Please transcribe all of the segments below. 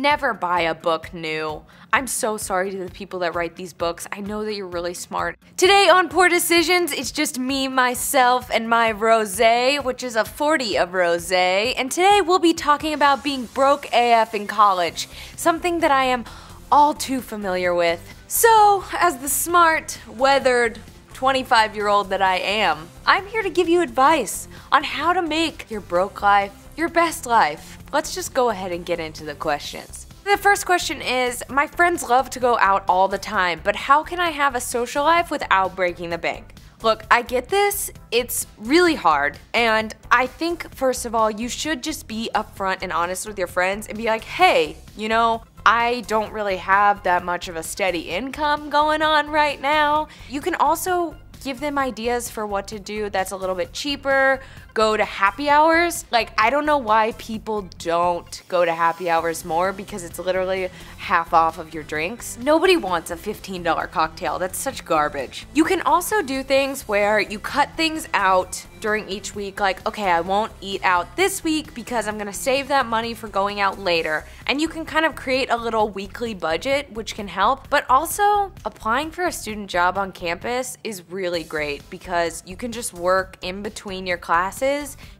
Never buy a book new. I'm so sorry to the people that write these books. I know that you're really smart. Today on Poor Decisions, it's just me, myself, and my Rosé, which is a 40 of Rosé. And today we'll be talking about being broke AF in college, something that I am all too familiar with. So, as the smart, weathered 25-year-old that I am, I'm here to give you advice on how to make your broke life your best life. Let's just go ahead and get into the questions. The first question is, my friends love to go out all the time, but how can I have a social life without breaking the bank? Look, I get this, it's really hard, and I think, first of all, you should just be upfront and honest with your friends and be like, hey, you know, I don't really have that much of a steady income going on right now. You can also give them ideas for what to do that's a little bit cheaper. Go to happy hours. Like, I don't know why people don't go to happy hours more, because it's literally half off of your drinks. Nobody wants a $15 cocktail. That's such garbage. You can also do things where you cut things out during each week. Like, okay, I won't eat out this week because I'm gonna save that money for going out later. And you can kind of create a little weekly budget, which can help. But also, applying for a student job on campus is really great because you can just work in between your classes.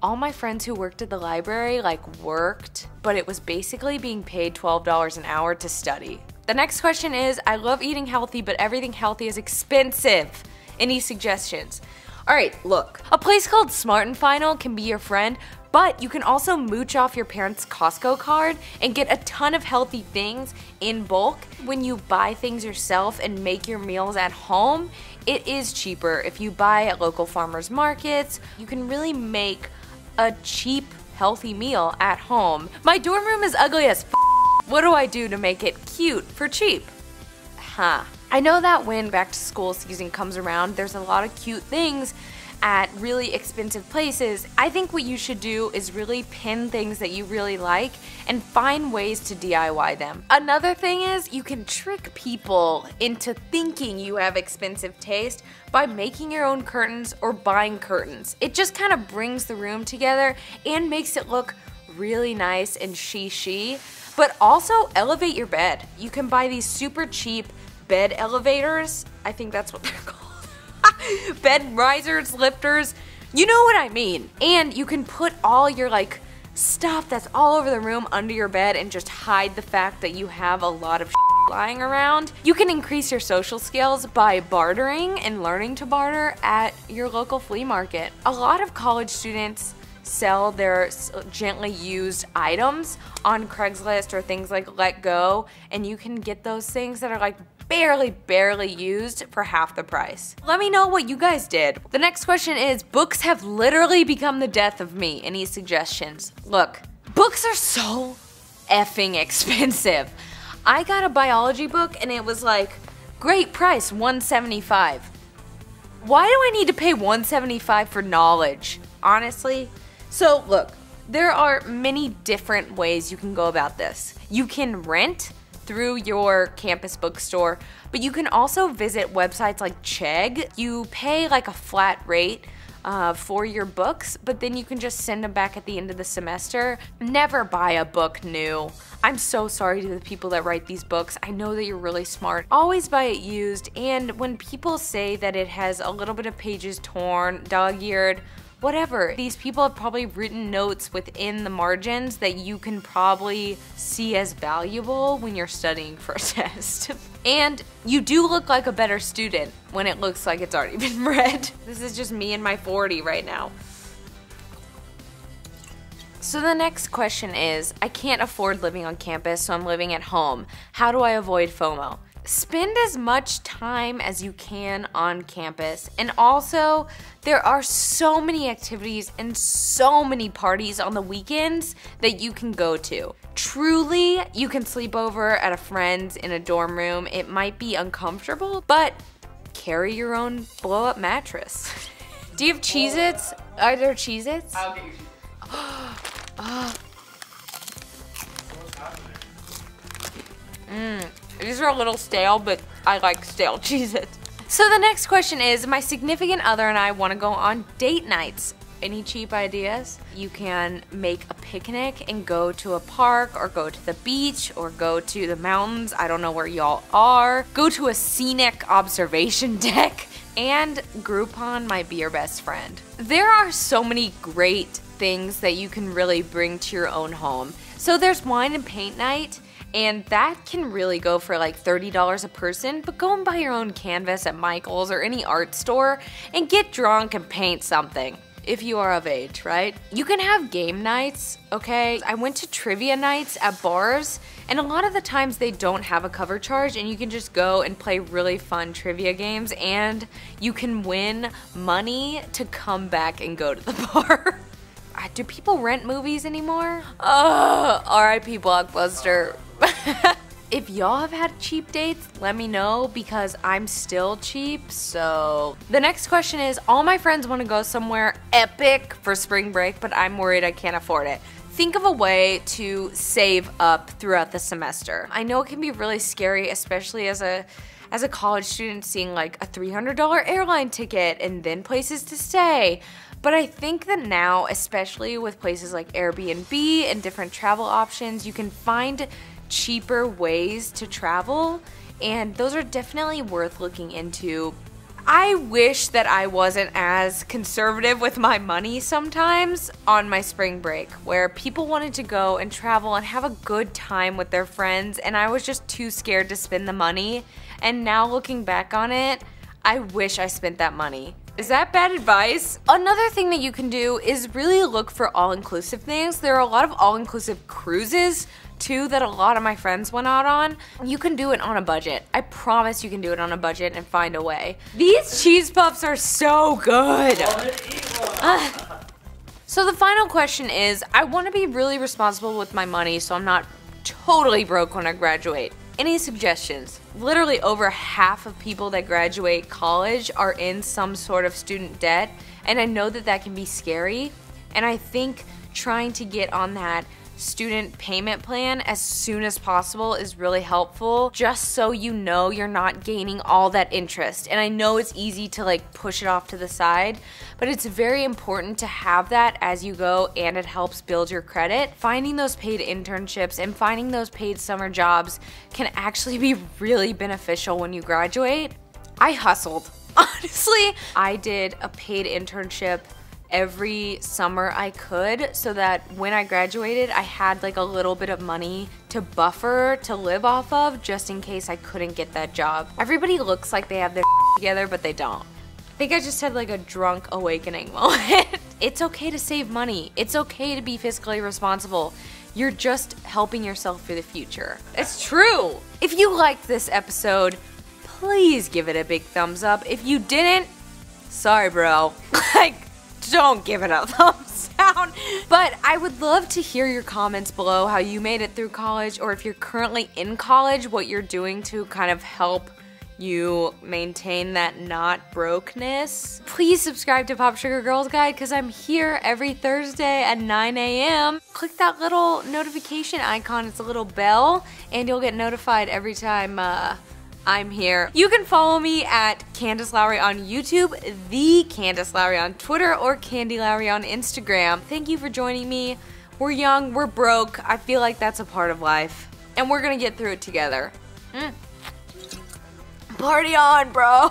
All my friends who worked at the library worked, but it was basically being paid $12 an hour to study. The next question is, I love eating healthy, but everything healthy is expensive. Any suggestions? Alright, look, a place called Smart and Final can be your friend, but you can also mooch off your parents' Costco card and get a ton of healthy things in bulk. When you buy things yourself and make your meals at home, it is cheaper. If you buy at local farmers markets, you can really make a cheap, healthy meal at home. My dorm room is ugly as f***. What do I do to make it cute for cheap? I know that when back to school season comes around, there's a lot of cute things at really expensive places. I think what you should do is really pin things that you really like and find ways to DIY them. Another thing is, you can trick people into thinking you have expensive taste by making your own curtains or buying curtains. It just kind of brings the room together and makes it look really nice and she. But also elevate your bed. You can buy these super cheap bed elevators. I think that's what they're called. Bed risers, lifters, you know what I mean. And you can put all your stuff that's all over the room under your bed and just hide the fact that you have a lot of lying around. You can increase your social skills by bartering and learning to barter at your local flea market. A lot of college students sell their gently used items on Craigslist or things like Let Go, and you can get those things that are barely used for half the price. Let me know what you guys did. The next question is, books have literally become the death of me. Any suggestions? Look, books are so effing expensive. I got a biology book and it was great price, $175. Why do I need to pay $175 for knowledge? Honestly? So look, there are many different ways you can go about this. You can rent through your campus bookstore, but you can also visit websites like Chegg. You pay a flat rate for your books, but then you can just send them back at the end of the semester. Never buy a book new. I'm so sorry to the people that write these books. I know that you're really smart. Always buy it used, and when people say that it has a little bit of pages torn, dog-eared, whatever, these people have probably written notes within the margins that you can probably see as valuable when you're studying for a test. And you do look like a better student when it looks like it's already been read. This is just me and my 40 right now. So the next question is, I can't afford living on campus, so I'm living at home. How do I avoid FOMO? Spend as much time as you can on campus, and also there are so many activities and so many parties on the weekends that you can go to. Truly, you can sleep over at a friend's in a dorm room. It might be uncomfortable, but carry your own blow-up mattress. Do you have Cheez-Its? Are there Cheez-Its? I'll get you Cheez-Its. These are a little stale, but I like stale Cheez-Its. So the next question is, my significant other and I want to go on date nights. Any cheap ideas? You can make a picnic and go to a park or go to the beach or go to the mountains. I don't know where y'all are. Go to a scenic observation deck, and Groupon might be your best friend. There are so many great things that you can really bring to your own home. So there's wine and paint night, and that can really go for like $30 a person, but go and buy your own canvas at Michael's or any art store and get drunk and paint something. If you are of age, right? You can have game nights, okay? I went to trivia nights at bars, and a lot of the times they don't have a cover charge, and you can just go and play really fun trivia games, and you can win money to come back and go to the bar. Do people rent movies anymore? Oh, R.I.P. Blockbuster. If y'all have had cheap dates, let me know because I'm still cheap. So the next question is, all my friends want to go somewhere epic for spring break, but I'm worried I can't afford it. Think of a way to save up throughout the semester. I know it can be really scary, especially as a college student, seeing like a $300 airline ticket and then places to stay. But I think that now, especially with places like Airbnb and different travel options, you can find cheaper ways to travel, and those are definitely worth looking into. I wish that I wasn't as conservative with my money sometimes on my spring break, where people wanted to go and travel and have a good time with their friends, and I was just too scared to spend the money. And now looking back on it, I wish I spent that money. Is that bad advice? Another thing that you can do is really look for all-inclusive things. There are a lot of all-inclusive cruises too that a lot of my friends went out on. You can do it on a budget. I promise you can do it on a budget and find a way. These cheese puffs are so good. So the final question is, I want to be really responsible with my money so I'm not totally broke when I graduate. Any suggestions? Literally over half of people that graduate college are in some sort of student debt, and I know that that can be scary, and I think trying to get on that student payment plan as soon as possible is really helpful, just so you know you're not gaining all that interest. And I know it's easy to like push it off to the side, but it's very important to have that as you go, and it helps build your credit. Finding those paid internships and finding those paid summer jobs can actually be really beneficial when you graduate. I hustled. Honestly, I did a paid internship every summer I could, so that when I graduated I had like a little bit of money to buffer to live off of, just in case I couldn't get that job. Everybody looks like they have their together, but they don't. I think I just had like a drunk awakening moment. It's okay to save money. It's okay to be fiscally responsible. You're just helping yourself for the future. It's true. If you liked this episode, please give it a big thumbs up. If you didn't, sorry bro. Like, don't give it a thumbs down. But I would love to hear your comments below, how you made it through college, or if you're currently in college, what you're doing to kind of help you maintain that not brokeness. Please subscribe to Popsugar Girls Guide because I'm here every Thursday at 9 a.m. Click that little notification icon, it's a little bell, and you'll get notified every time I'm here. You can follow me at Candace Lowry on YouTube, the Candace Lowry on Twitter, or Candy Lowry on Instagram. Thank you for joining me. We're young, we're broke. I feel like that's a part of life, and we're gonna get through it together. Party on, bro.